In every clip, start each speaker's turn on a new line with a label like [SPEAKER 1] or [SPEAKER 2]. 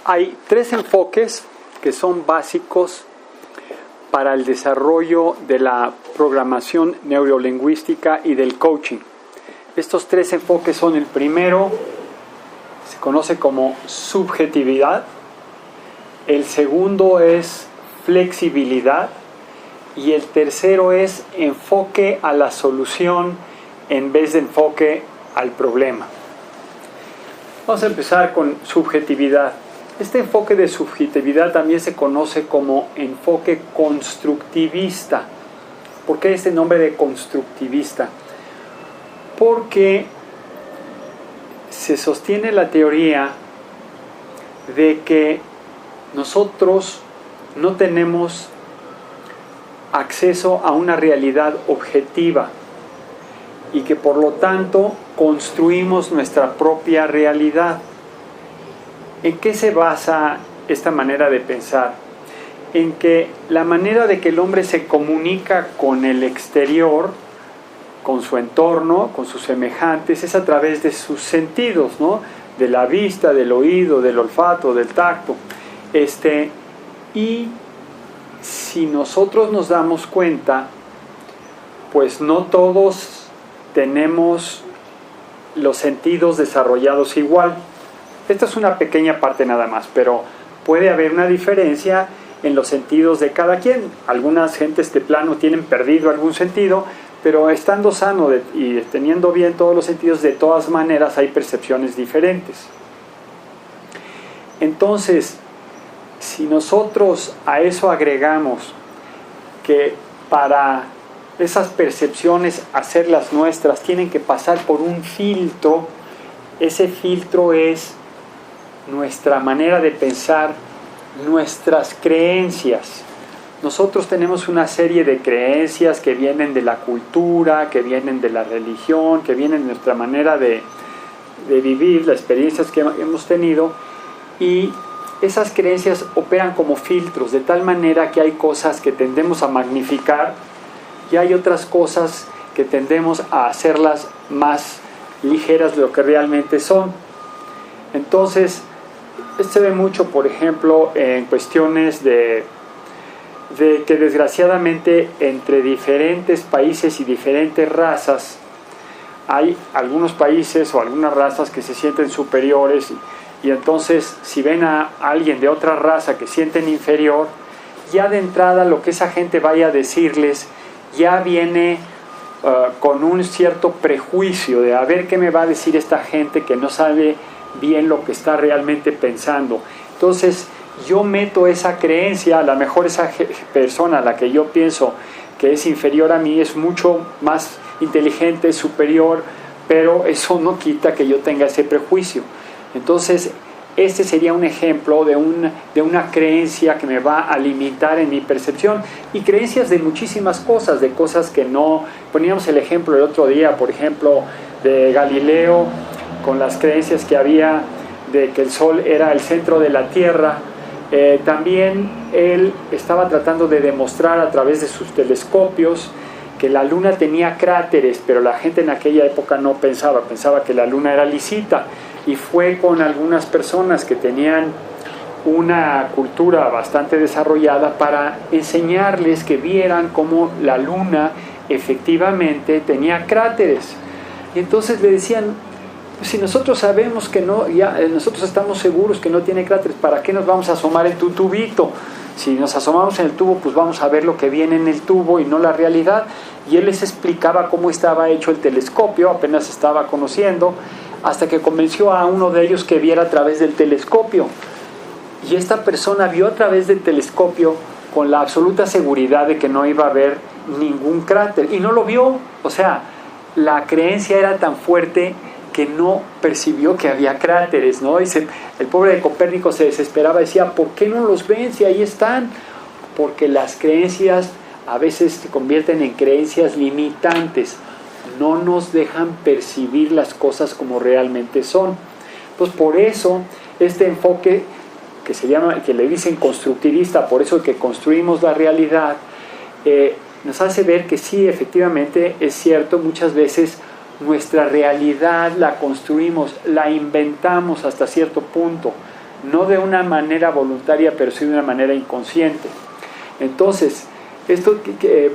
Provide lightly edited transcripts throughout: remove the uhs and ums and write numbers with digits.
[SPEAKER 1] Hay tres enfoques que son básicos para el desarrollo de la programación neurolingüística y del coaching. Estos tres enfoques son: el primero, se conoce como subjetividad; el segundo es flexibilidad; y el tercero es enfoque a la solución en vez de enfoque al problema. Vamos a empezar con subjetividad. Este enfoque de subjetividad también se conoce como enfoque constructivista. ¿Por qué este nombre de constructivista? Porque se sostiene la teoría de que nosotros no tenemos acceso a una realidad objetiva y que por lo tanto construimos nuestra propia realidad. ¿En qué se basa esta manera de pensar? En que la manera de que el hombre se comunica con el exterior, con su entorno, con sus semejantes, es a través de sus sentidos, ¿no? De la vista, del oído, del olfato, del tacto. Y si nosotros nos damos cuenta, pues no todos tenemos los sentidos desarrollados igual. Esta es una pequeña parte nada más, pero puede haber una diferencia en los sentidos de cada quien. Algunas gentes de plano tienen perdido algún sentido, pero estando sano y teniendo bien todos los sentidos, de todas maneras hay percepciones diferentes. Entonces, si nosotros a eso agregamos que para esas percepciones, hacerlas nuestras, tienen que pasar por un filtro, ese filtro es nuestra manera de pensar, nuestras creencias. Nosotros tenemos una serie de creencias que vienen de la cultura, que vienen de la religión, que vienen de nuestra manera de vivir, las experiencias que hemos tenido, y esas creencias operan como filtros, de tal manera que hay cosas que tendemos a magnificar y hay otras cosas que tendemos a hacerlas más ligeras de lo que realmente son. Entonces, esto se ve mucho, por ejemplo, en cuestiones de que desgraciadamente entre diferentes países y diferentes razas hay algunos países o algunas razas que se sienten superiores, y entonces si ven a alguien de otra raza que sienten inferior, ya de entrada lo que esa gente vaya a decirles ya viene con un cierto prejuicio de a ver qué me va a decir esta gente que no sabe bien lo que está realmente pensando. Entonces yo meto esa creencia, a lo mejor esa persona a la que yo pienso que es inferior a mí es mucho más inteligente, superior, pero eso no quita que yo tenga ese prejuicio. Entonces este sería un ejemplo de una creencia que me va a limitar en mi percepción, y creencias de muchísimas cosas, de cosas que no. Poníamos el ejemplo el otro día, por ejemplo, de Galileo, con las creencias que había de que el Sol era el centro de la Tierra. También él estaba tratando de demostrar a través de sus telescopios que la Luna tenía cráteres, pero la gente en aquella época no pensaba que la Luna era lisita, y fue con algunas personas que tenían una cultura bastante desarrollada para enseñarles que vieran cómo la Luna efectivamente tenía cráteres. Y entonces le decían: pues si nosotros sabemos que no, nosotros estamos seguros que no tiene cráteres, ¿para qué nos vamos a asomar en tu tubito? Si nos asomamos en el tubo, pues vamos a ver lo que viene en el tubo y no la realidad. Y él les explicaba cómo estaba hecho el telescopio, apenas estaba conociendo, hasta que convenció a uno de ellos que viera a través del telescopio. Y esta persona vio a través del telescopio con la absoluta seguridad de que no iba a haber ningún cráter, y no lo vio. O sea, la creencia era tan fuerte que no percibió que había cráteres, ¿no? Y el pobre de Copérnico se desesperaba, decía: ¿por qué no los ven si ahí están? Porque las creencias a veces se convierten en creencias limitantes, no nos dejan percibir las cosas como realmente son. Entonces, por eso este enfoque que le dicen constructivista, por eso que construimos la realidad, nos hace ver que sí, efectivamente es cierto, muchas veces nuestra realidad la construimos, la inventamos hasta cierto punto. no de una manera voluntaria, pero sí de una manera inconsciente. Entonces, esto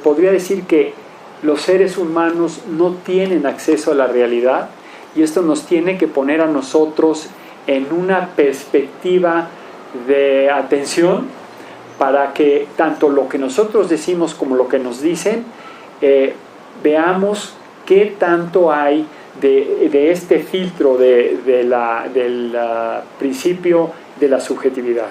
[SPEAKER 1] podría decir que los seres humanos no tienen acceso a la realidad, y esto nos tiene que poner a nosotros en una perspectiva de atención para que tanto lo que nosotros decimos como lo que nos dicen, veamos qué tanto hay de este filtro del principio de la subjetividad.